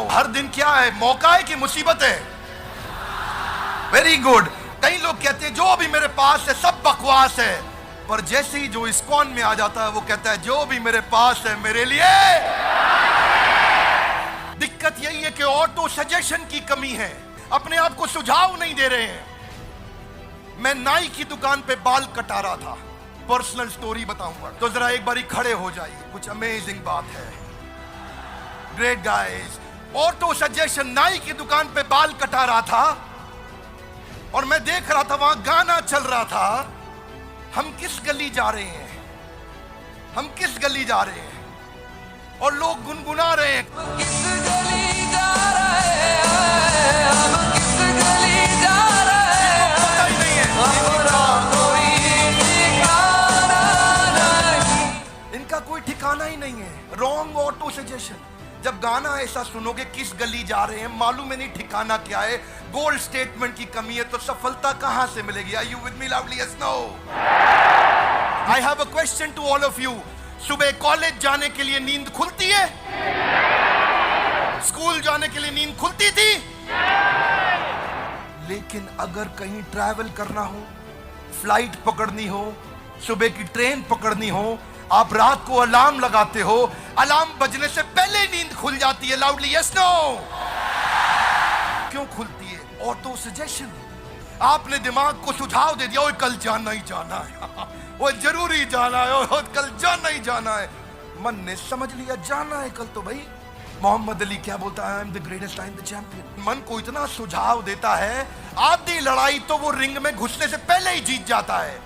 हर दिन क्या है, मौका है कि मुसीबत है? Very good. कई लोग कहते हैं जो भी मेरे पास है सब बकवास है, पर जैसे ही जो इस्कॉन में आ जाता है वो कहता है जो भी मेरे पास है मेरे लिए। दिक्कत यही है कि ऑटो सजेशन की कमी है, अपने आप को सुझाव नहीं दे रहे हैं। मैं नाई की दुकान पे बाल कटा रहा था, पर्सनल स्टोरी बताऊंगा, तो जरा एक बारी खड़े हो जाइए, कुछ अमेजिंग बात है। ग्रेट गाइस, ऑटो सजेशन, नाई की दुकान पे बाल कटा रहा था और मैं देख रहा था वहां गाना चल रहा था, हम किस गली जा रहे हैं, हम किस गली जा रहे हैं, और लोग गुनगुना रहे हैं, किस गली जा रहे हैं, हम किस गली जा रहे हैं, पता ही नहीं है, हमारा कोई ठिकाना नहीं। इनका कोई ठिकाना ही नहीं है। Wrong auto suggestion. जब गाना ऐसा सुनोगे किस गली जा रहे हैं, मालूम है नहीं ठिकाना क्या है, गोल स्टेटमेंट की कमी है, तो सफलता कहां से मिलेगी? Are you with me loudly? Yes, no? I have a question to all of you. सुबह कॉलेज जाने के लिए नींद खुलती है? स्कूल जाने के लिए नींद खुलती थी? लेकिन अगर कहीं ट्रैवल करना हो, फ्लाइट पकड़नी हो, सुबह की ट्रेन पकड़नी हो, आप रात को अलार्म लगाते हो, अलार्म बजने से पहले नींद खुल जाती है। Loudly yes, no? क्यों खुलती है? Auto suggestion. आपने दिमाग को सुझाव दे दिया, ओए कल जाना ही जाना है, वो जरूरी जाना है, और कल जाना ही जाना है। मन ने समझ लिया जाना है कल, तो भाई मोहम्मद अली क्या बोलता है, I am the greatest, I am the champion. मन को इतना सुझाव देता है, आधी लड़ाई तो वो रिंग में घुसने से पहले ही जीत जाता है।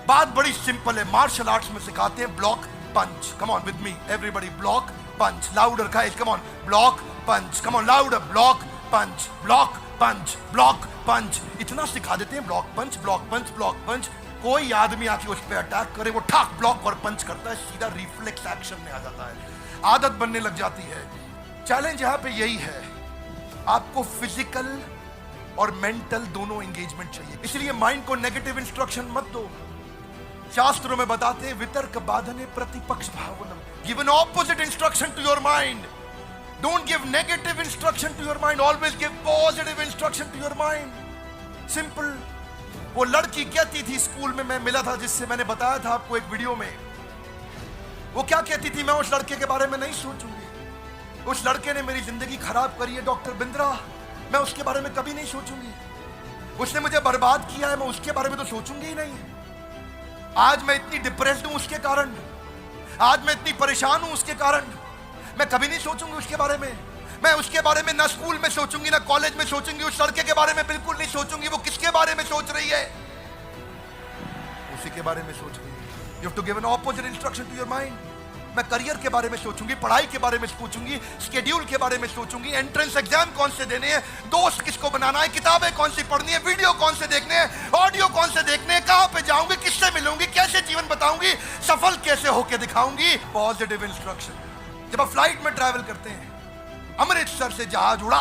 बात बड़ी सिंपल है, मार्शल आर्ट्स में सिखाते हैं block punch. Come on with me everybody, block punch. Louder guys, come on, block punch, come on louder, block punch, block punch, block punch. इतना सिखा देते हैं, block punch, block punch, block punch. कोई आदमी आके उस पर अटैक करे, वो ठाक ब्लॉक और पंच करता है, सीधा रिफ्लेक्स एक्शन में आ जाता है, आदत बनने लग जाती है। चैलेंज यहां पे यही है, आपको फिजिकल और मेंटल दोनों एंगेजमेंट चाहिए। इसलिए माइंड को नेगेटिव इंस्ट्रक्शन मत दो। शास्त्रों में बताते हैं वितर्क बाधने प्रतिपक्ष भावनम, give an opposite instruction to your mind. Don't give negative instruction to your mind, always give positive instruction to your mind. Simple. वो लड़की कहती थी, स्कूल में मैं मिला था, जिससे मैंने बताया था आपको एक वीडियो में, वो क्या कहती थी, मैं उस लड़के के बारे में नहीं सोचूंगी, उस लड़के ने मेरी जिंदगी खराब करी है डॉक्टर बिंद्रा, मैं उसके बारे में कभी नहीं सोचूंगी, उसने मुझे बर्बाद किया है, मैं उसके बारे में तो सोचूंगी ही नहीं। आज मैं इतनी डिप्रेस्ड हूं उसके कारण, आज मैं इतनी परेशान हूं उसके कारण, मैं कभी नहीं सोचूंगी उसके बारे में। मैं उसके बारे में ना स्कूल में सोचूंगी ना कॉलेज में सोचूंगी, उस लड़के के बारे में बिल्कुल नहीं सोचूंगी। वो किसके बारे में सोच रही है? उसी के बारे में सोच रही है। You have to give an opposite instruction to your mind. मैं करियर के बारे में सोचूंगी, पढ़ाई के बारे में सोचूंगी, स्केड्यूल के बारे में सोचूंगी, एंट्रेंस एग्जाम कौन से देने हैं, दोस्त किसको बनाना है, किताबें कौन सी पढ़नी है, वीडियो कौन से देखने हैं, ऑडियो कौन से देखने हैं, कहां पे जाऊंगी, किससे मिलूंगी, कैसे जीवन बताऊंगी, सफल कैसे होके दिखाऊंगी। Positive instruction. जब आप फ्लाइट में ट्रैवल करते हैं, अमृतसर से जहाज उड़ा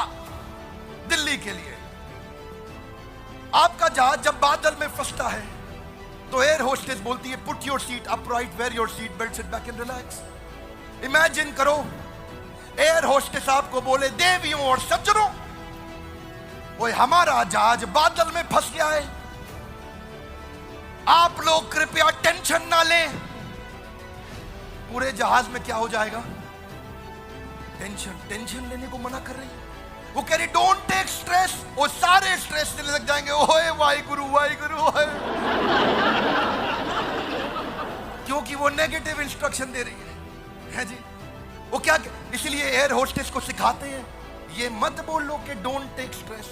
दिल्ली के लिए, आपका जहाज जब बादल में फंसता है तो एयर होस्टेस बोलती है put your seat upright, wear your seat belt, sit back and relax. Imagine करो एयर होस्टेस आपको बोले देवियों और सज्जनों, वो हमारा जहाज बादल में फंस गया है, आप लोग कृपया टेंशन ना लें। पूरे जहाज में क्या हो जाएगा? टेंशन लेने को मना कर रही है। वो कह रही डोंट टेक स्ट्रेस, वो सारे स्ट्रेस लेने लग जाएंगे। ओए वाहिगुरु वाहिगुरु, क्योंकि वो नेगेटिव इंस्ट्रक्शन दे रही है जी। वो क्या, इसलिए एयर होस्टेस को सिखाते हैं ये मत बोलो कि डोंट टेक स्ट्रेस।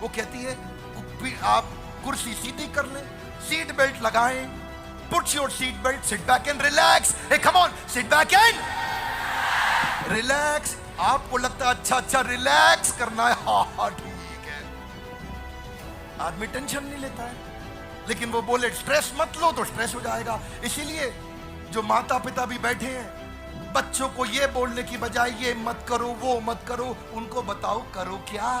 वो कहती है आप कुर्सी सीधी कर लें, सीट बेल्ट लगाएं, put your seat belt, sit back and relax. Hey come on, sit back and relax. आपको लगता है अच्छा रिलैक्स करना है, हाँ ठीक है, आदमी टेंशन नहीं लेता है, लेकिन वो बोले स्ट्रेस मत लो तो स्ट्रेस हो जाएगा। इसीलिए जो माता पिता भी बैठे हैं, बच्चों को ये बोलने की बजाय ये मत करो वो मत करो, उनको बताओ करो क्या।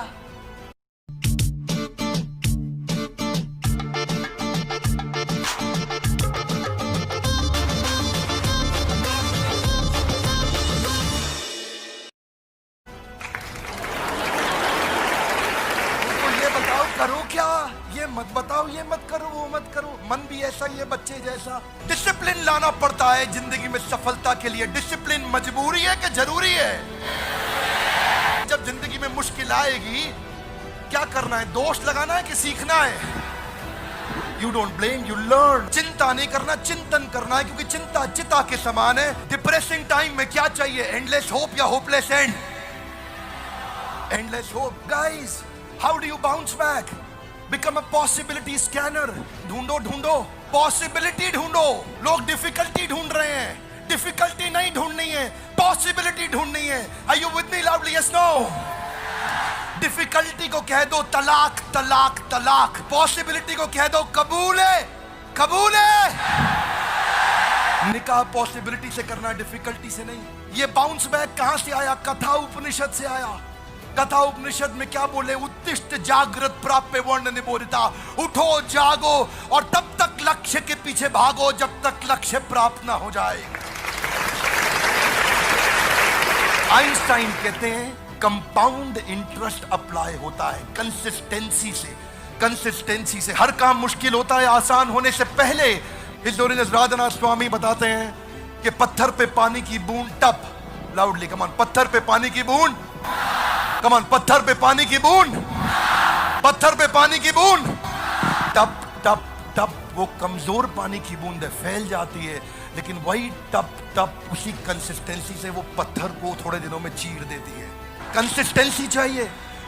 करो क्या, ये मत बताओ, ये मत करो, वो मत करो। मन भी ऐसा ही है बच्चे जैसा। डिसिप्लिन लाना पड़ता है जिंदगी में सफलता के लिए। डिसिप्लिन मजबूरी है कि जरूरी है? जब जिंदगी में मुश्किल आएगी क्या करना है? दोष लगाना है कि सीखना है? You don't blame, you learn. चिंता नहीं करना, चिंतन करना है, क्योंकि चिंता चिता के समान है। डिप्रेसिंग टाइम में क्या चाहिए? एंडलेस होप या hopeless and? Endless hope. Guys, how do you bounce back? Become a possibility scanner. ढूंढो ढूंढो, पॉसिबिलिटी ढूंढो। लोग डिफिकल्टी ढूंढ रहे हैं। डिफिकल्टी नहीं ढूंढनी है, पॉसिबिलिटी ढूंढनी है। Are you with me loudly? Yes no? Difficulty को कह दो तलाक तलाक तलाक। पॉसिबिलिटी को कह दो कबूल है कबूल है। निकाह पॉसिबिलिटी से करना, डिफिकल्टी से नहीं। ये बाउंस बैक कहां से आया? कथा उपनिषद से आया। कथा उपनिषद में क्या बोले? उत्तिष्ठ जागृत प्राप्य वर्ण निबोधिता। उठो जागो और तब तक लक्ष्य के पीछे भागो जब तक लक्ष्य प्राप्त ना हो जाए। आइंस्टाइन कहते हैं कंपाउंड इंटरेस्ट अप्लाई होता है कंसिस्टेंसी से। कंसिस्टेंसी से हर काम मुश्किल होता है आसान होने से पहले। हिस्टोरियन राधानाथ स्वामी बताते हैं कि पत्थर पे पानी की बूंद टप। लाउडली कमान, पत्थर पे पानी की बूंद। कमान, पत्थर पे पानी की बूंद। पत्थर पे पानी की बूंद। टप टप टप। वो कमजोर पानी की बूंद है, फैल जाती है, लेकिन वही टप टप उसी कंसिस्टेंसी से वो पत्थर को थोड़े दिनों में चीर देती है। कंसिस्टेंसी चाहिए।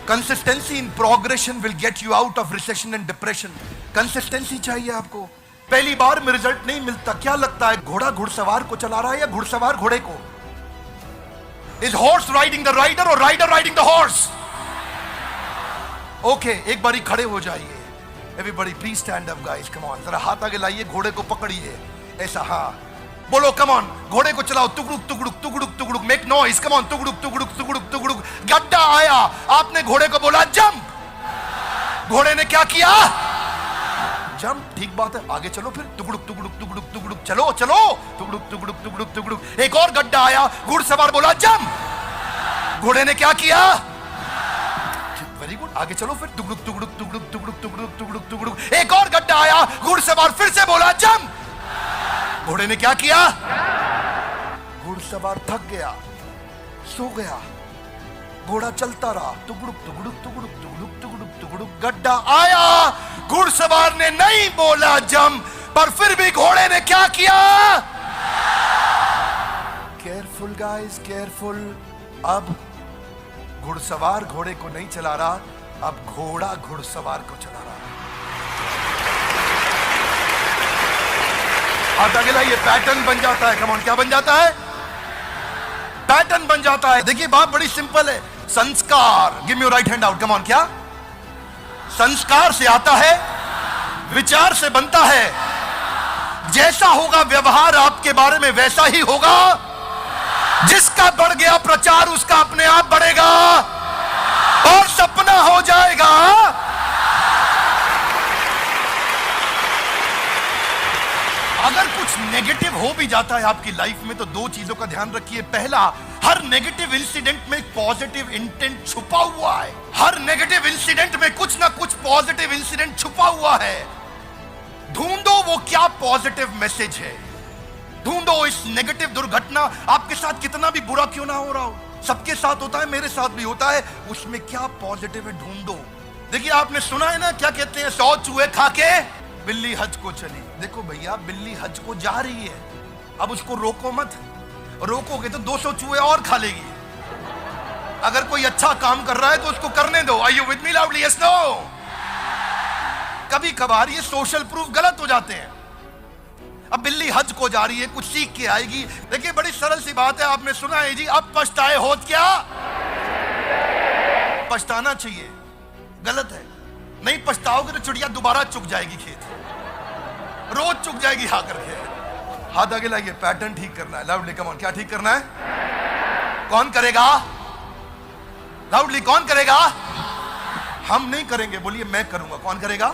Consistency in progression will get you out of recession and depression. Consistency चाहिए आपको। पहली बार में रिजल्ट नहीं मिलता। क्या लगता है घोड़ा घुड़सवार को चला रहा है या घुड़सवार घोड़े को? Is horse riding the rider और rider riding the horse? Okay, एक बारी खड़े हो जाइए। Everybody please stand up guys, come on. जरा हाथ आगे लाइए, घोड़े को पकड़िए ऐसा। हाँ बोलो, कम ऑन। घोड़े को चलाओ। तुगड़ुक तुगड़ुक तुगड़ुक तुगड़ुक, मेक नॉइज, कम ऑन। तुगड़ुक तुगड़ुक तुगड़ुक तुगड़ुक। गड्ढा आया, आपने घोड़े को बोला जंप। घोड़े ने क्या किया? जंप। ठीक बात है, आगे चलो फिर। तुगड़ुक तुगड़ुक तुगड़ुक तुगड़ुक, चलो चलो। तुगड़ुक तुगड़ुक तुगड़ुक तुगड़ुक। एक और गड्ढा आया, घुड़सवार बोला जंप। घोड़े ने क्या किया? वेरी गुड, आगे चलो फिर। तुगड़ुक तुगड़ुक तुगड़ुक तुगड़ुक तुगड़ुक तुगड़ुक तुगड़ुक। एक और गड्ढा आया, घुड़सवार फिर से बोला जंप। घोड़े ने क्या किया? घुड़सवार थक गया, सो गया। घोड़ा चलता रहा। तुगड़ुक तुगड़ुक तुगड़ुक तुगड़ुक तुगड़ुक तुगड़ुक। गड्ढा आया, घुड़सवार ने नहीं बोला जंप, पर फिर भी घोड़े ने क्या किया? Careful guys, careful. अब घुड़सवार घोड़े को नहीं चला रहा, अब घोड़ा घुड़सवार को चला रहा। अब अगला ये पैटर्न बन जाता है। कम ऑन, क्या बन जाता है? पैटर्न बन जाता है। देखिए बात बड़ी सिंपल है। संस्कार, give me your right hand out, come on. क्या? संस्कार से आता है, विचार से बनता है। जैसा होगा व्यवहार आपके बारे में वैसा ही होगा। जिसका बढ़ गया प्रचार उसका अपने आप बढ़ेगा और सपना हो जाएगा। अगर कुछ नेगेटिव हो भी जाता है आपकी लाइफ में तो दो चीजों का ध्यान रखिए। पहला, हर नेगेटिव इंसिडेंट में एक पॉजिटिव इंटेंट छुपा हुआ है। हर नेगेटिव इंसिडेंट में कुछ ना कुछ पॉजिटिव इंसिडेंट छुपा हुआ है। ढूंढो वो क्या पॉजिटिव मैसेज है। ढूंढो इस नेगेटिव दुर्घटना आपके साथ कितना भी बुरा क्यों ना हो रहा हो, सबके साथ होता है, मेरे साथ भी होता है, उसमें क्या पॉजिटिव है ढूंढो। देखिए आपने सुना है ना, क्या कहते हैं, 100 चूहे खा के बिल्ली हज को चली। देखो भैया, बिल्ली हज को जा रही है, अब उसको रोको मत। रोकोगे तो 200 चूहे और खा लेगी। अगर कोई अच्छा काम कर रहा है तो उसको करने दो। Are you with me loudly? Yes no? कभी कभार ये सोशल प्रूफ गलत हो जाते हैं। अब बिल्ली हज को जा रही है, कुछ सीख के आएगी। देखिए बड़ी सरल सी बात है, आपने सुना है जी, अब पछताए होत क्या? पछताना चाहिए, गलत है। नहीं पछताओगे तो चिड़िया दोबारा चुग जाएगी खेत, रोज चुग जाएगी आकर के। हाथ आगे लाइए, पैटर्न ठीक करना है। लाउडली कम ऑन, क्या ठीक करना है? कौन करेगा? लाउडली कौन करेगा? हम नहीं करेंगे, बोलिए मैं करूंगा। कौन करेगा?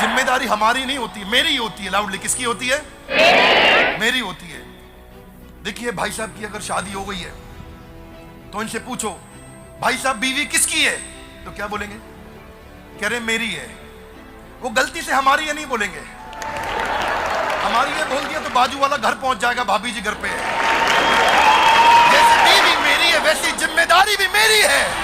जिम्मेदारी हमारी नहीं होती, मेरी होती है। लाउडली किसकी होती है? मेरी होती है। देखिए भाई साहब की अगर शादी हो गई है तो इनसे पूछो, भाई साहब बीवी किसकी है? तो क्या बोलेंगे? कह रहे मेरी है, वो गलती से हमारी है नहीं बोलेंगे। हमारी है बोल दिया तो बाजू वाला घर पहुंच जाएगा, भाभी जी घर पे है। जैसे बीवी मेरी है वैसी जिम्मेदारी भी मेरी है।